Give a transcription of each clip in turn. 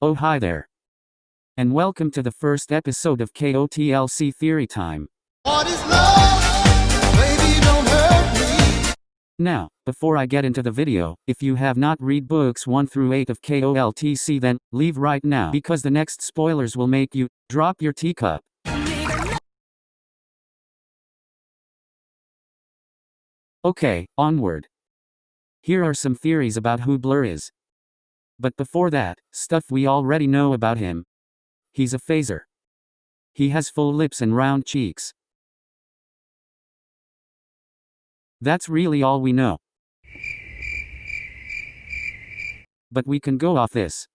Oh hi there. And welcome to the first episode of KOTLC Theory Time. What is love? Baby, don't hurt me. Now, before I get into the video, if you have not read books 1 through 8 of KOTLC, then leave right now because the next spoilers will make you drop your teacup. Okay, onward. Here are some theories about who Blur is. But before that, stuff we already know about him. He's a phaser. He has full lips and round cheeks. That's really all we know. But we can go off this.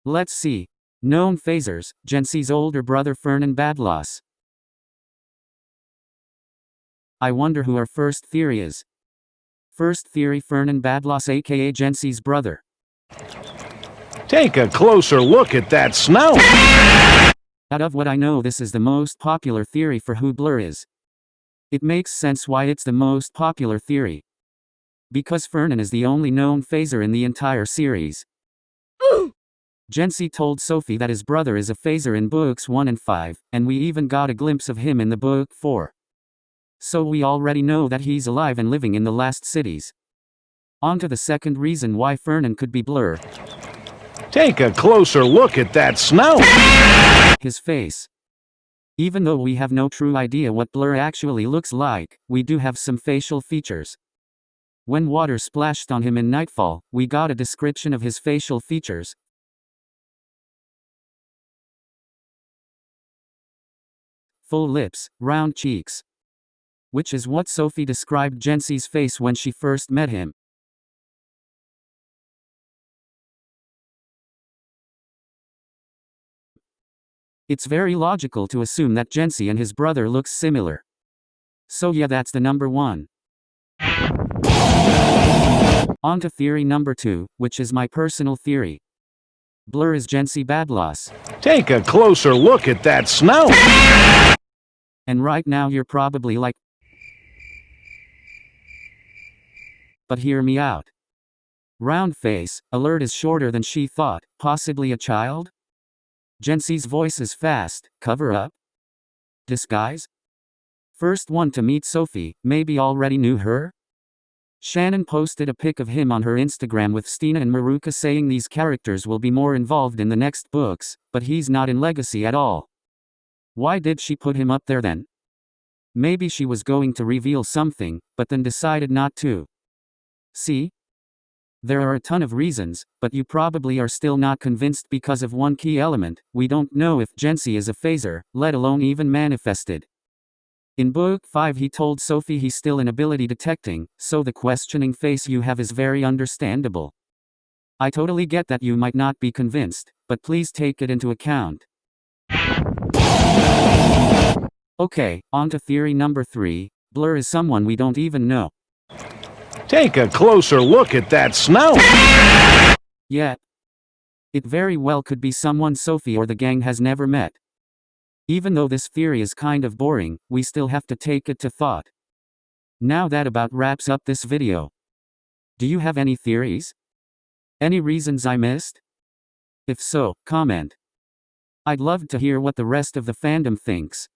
Let's see. Known phasers, Jency's older brother Fernan Badloss. I wonder who our first theory is. First theory, Fernan Badloss aka Jency's brother. Take a closer look at that snout! Out of what I know, this is the most popular theory for who Blur is. It makes sense why it's the most popular theory. Because Fernan is the only known phaser in the entire series. Jency told Sophie that his brother is a phaser in books 1 and 5, and we even got a glimpse of him in the book 4. So we already know that he's alive and living in the last cities. On to the second reason why Fernan could be Blur. Take a closer look at that snout! His face. Even though we have no true idea what Blur actually looks like, we do have some facial features. When water splashed on him in Nightfall, we got a description of his facial features. Full lips, round cheeks. Which is what Sophie described Jency's face when she first met him. It's very logical to assume that Jency and his brother look similar. So yeah, that's the number 1. On to theory number 2, which is my personal theory. Blur is Jency Badloss. Take a closer look at that snout! And right now you're probably like, but hear me out. Round face, alert is shorter than she thought, possibly a child? Jency's voice is fast, cover up? Disguise? First one to meet Sophie, maybe already knew her? Shannon posted a pic of him on her Instagram with Stina and Maruka saying these characters will be more involved in the next books, but he's not in Legacy at all. Why did she put him up there then? Maybe she was going to reveal something, but then decided not to. See? There are a ton of reasons, but you probably are still not convinced because of one key element: we don't know if Jency is a phaser, let alone even manifested. In book 5 he told Sophie he's still in ability detecting, so the questioning face you have is very understandable. I totally get that you might not be convinced, but please take it into account. Okay, on to theory number 3, Blur is someone we don't even know. Take a closer look at that snout! Yeah. It very well could be someone Sophie or the gang has never met. Even though this theory is kind of boring, we still have to take it to thought. Now that about wraps up this video. Do you have any theories? Any reasons I missed? If so, comment. I'd love to hear what the rest of the fandom thinks.